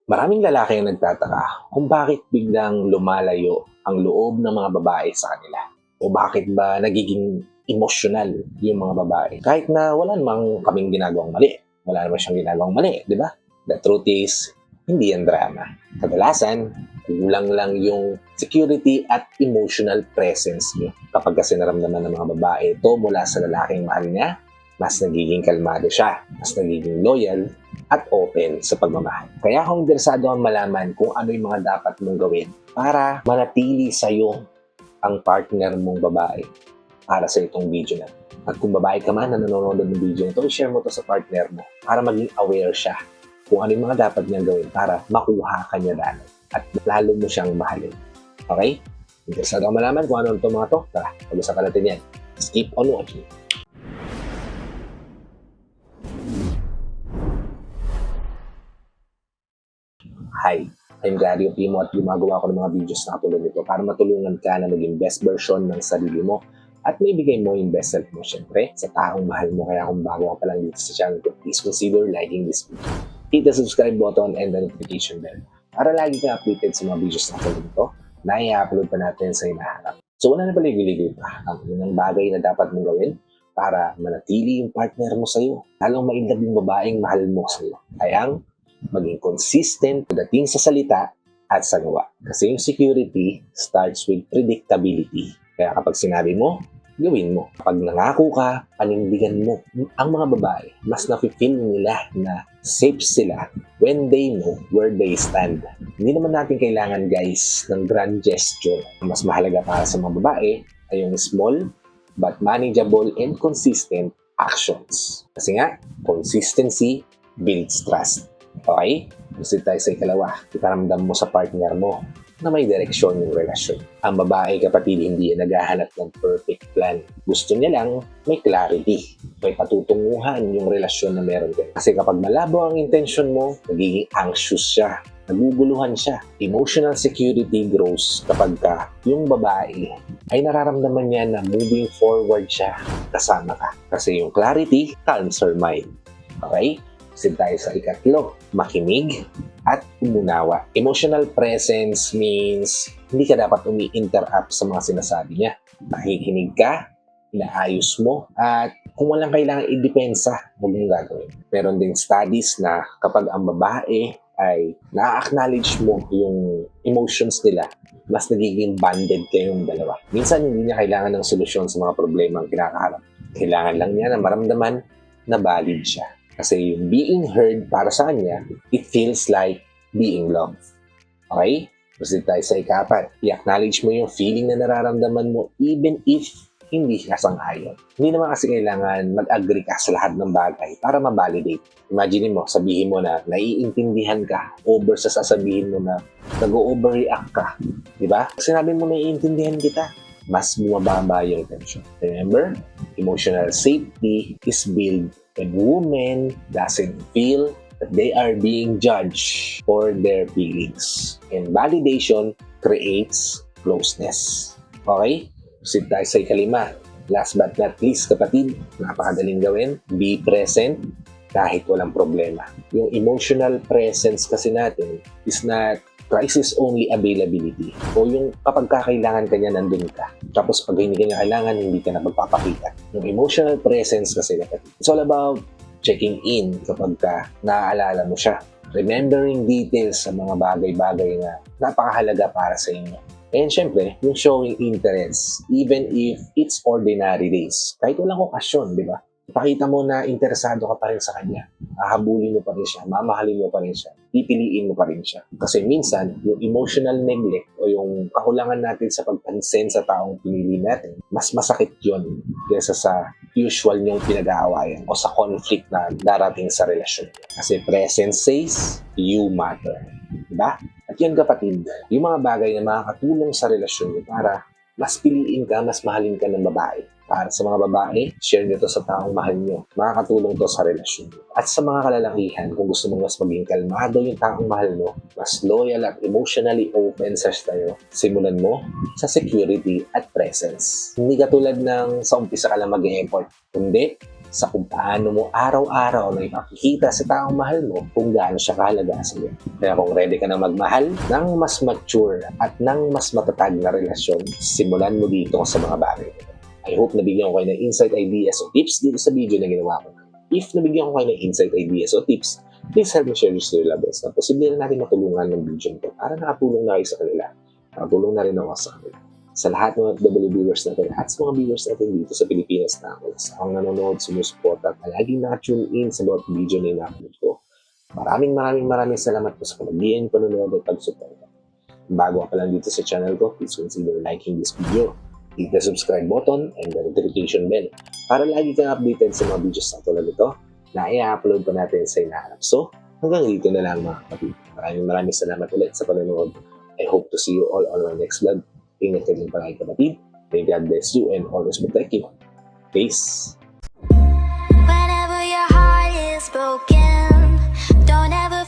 Maraming lalaki ang nagtataka kung bakit biglang lumalayo ang loob ng mga babae sa kanila. O bakit ba nagiging emosyonal yung mga babae. Kahit na wala namang kaming ginagawang mali. Wala naman siyang ginagawang mali, di ba? The truth is, hindi yan drama. Kadalasan, kulang lang yung security at emotional presence niyo. Kapag kasi naramdaman ng mga babae ito mula sa lalaking mahal niya, mas nagiging kalmado siya, mas nagiging loyal, at open sa pagmamahal. Kaya kung interesado ang malaman kung ano yung mga dapat mong gawin para manatili sa'yo ang partner mong babae para sa itong video na. At kung babae ka man na nanonood ng video ito, share mo to sa partner mo para maging aware siya kung ano yung mga dapat niyang gawin para makuha ka niya lalo at lalo mo siyang mahalin. Okay? Interesado ang malaman kung ano itong mga to? Tara, pag-usapan natin yan. Keep on watching. Hi, I'm Gary Opimo at gumagawa ko ng mga videos na katulad nito para matulungan ka na maging best version ng sarili mo at may bigay mo yung best self mo syempre sa taong mahal mo. Kaya kung bago ka pa lang dito sa channel ko, please consider liking this video. Hit the subscribe button and the notification bell para lagi ka updated sa mga videos na katulad nito na i-upload pa natin sa hinaharap. So wala na paligid-ligid pa ang unang bagay na dapat mong gawin para manatili yung partner mo sa'yo. Lalong mailab yung babaeng mahal mo sa'yo. Ay ang maging consistent pagdating sa salita at sa gawa. Kasi yung security starts with predictability. Kaya kapag sinabi mo, gawin mo. Kapag nangako ka, panindigan mo. Ang mga babae, mas nafe-feel nila na safe sila when they know where they stand. Hindi naman natin kailangan, guys, ng grand gesture. Mas mahalaga para sa mga babae ay yung small but manageable and consistent actions. Kasi nga, consistency builds trust. Okay? Gusto tayo sa ikalawa. Iparamdam mo sa partner mo na may direksyon yung relasyon. Ang babae, kapatid, hindi yan naghahanap ng perfect plan. Gusto niya lang may clarity. May patutunguhan yung relasyon na meron kayo. Kasi kapag malabo ang intention mo, nagiging anxious siya. Naguguluhan siya. Emotional security grows kapag yung babae ay nararamdaman niya na moving forward siya kasama ka. Kasi yung clarity calms her mind. Okay? Kasi tayo sa ikatlo, makinig at umunawa. Emotional presence means hindi ka dapat umi-interrupt sa mga sinasabi niya. Nakikinig ka, inaayos mo, at kung walang kailangan i-depensa, huwag mong gagawin. Meron ding studies na kapag ang babae ay na-acknowledge mo yung emotions nila, mas nagiging bonded kayong dalawa. Minsan hindi niya kailangan ng solusyon sa mga problema ang kinakaharap. Kailangan lang niya na maramdaman na valid siya. Kasi yung being heard para sa kanya, it feels like being loved. Okay? Proceed tayo sa ikapat. I-acknowledge mo yung feeling na nararamdaman mo even if hindi ka sang-ayon. Hindi naman kasi kailangan mag-agree ka sa lahat ng bagay para ma-validate. Imagine mo, sabihin mo na naiintindihan ka over sa sasabihin mo na nag-overreact ka. Diba? Sinabi mo naiintindihan kita, mas bumababa yung tension. Remember, emotional safety is built when women doesn't feel that they are being judged for their feelings. And validation creates closeness. Okay? Proceed tayo sa ikalima. Last but not least, kapatid, napakadaling gawin. Be present kahit walang problema. Yung emotional presence kasi natin is not crisis-only availability. O yung kapag kakailangan ka niya, nandun ka. Tapos pag hindi ka niya kailangan, hindi ka na magpapakita. Yung emotional presence kasi, it's all about checking in kapag naaalala mo siya. Remembering details sa mga bagay-bagay na napakahalaga para sa inyo. And syempre, yung showing interest, even if it's ordinary days. Kahit walang okasyon, di ba? Ipakita mo na interesado ka pa rin sa kanya. Hahabulin mo pa rin siya, mamahalin mo pa rin siya, pipiliin mo pa rin siya. Kasi minsan, yung emotional neglect o yung kakulangan natin sa pagpansin sa taong pinili natin, mas masakit yun kaysa sa usual niyong pinag-aawayan o sa conflict na darating sa relasyon. Kasi presence says, you matter. Diba? At yun kapatid, yung mga bagay na makakatulong sa relasyon mo para mas piliin ka, mas mahalin ka ng babae. Para sa mga babae, share nito sa taong mahal nyo. Makakatulong to sa relasyon. At sa mga kalalakihan, kung gusto mong mas maging kalmado yung taong mahal mo, mas loyal at emotionally open sa tayo, simulan mo sa security at presence. Hindi katulad ng sa umpisa ka lang mag-e-effort, kundi sa kung paano mo araw-araw na ipakikita sa taong mahal mo kung gaano siya kahalaga sa iyo. Kaya kung ready ka na magmahal ng mas mature at ng mas matatag na relasyon, simulan mo dito sa mga bagay nito. I hope nabigyan ko kayo ng insight, ideas o tips dito sa video na ginawa ko. If nabigyan ko kayo ng insight, ideas o tips, please help me share this to your loved ones na posible na natin matulungan ng video nito para nakatulong na kayo sa kanila. Nakatulong na rin ako sa kanila. Sa lahat ng FW viewers natin at sa mga viewers natin dito sa Pilipinas na ako, sa akong nanonood, sumusuporta at laging nakatune in sa bawat video na ina-upload ko. Maraming salamat po sa panagian, panonood at pagsuporta. Bago ka pa lang dito sa channel ko, please consider liking this video. Hit the subscribe button and the notification bell para lagi kang updated sa mga videos na tulad ito na i-upload pa natin sa inaharap. So, hanggang dito na lang mga kapatid. Maraming salamat ulit sa panonood. I hope to see you all on our next vlog. Ingat ka din palagi kapatid. May God bless you and always protect you. Peace! Whenever your heart is broken, don't ever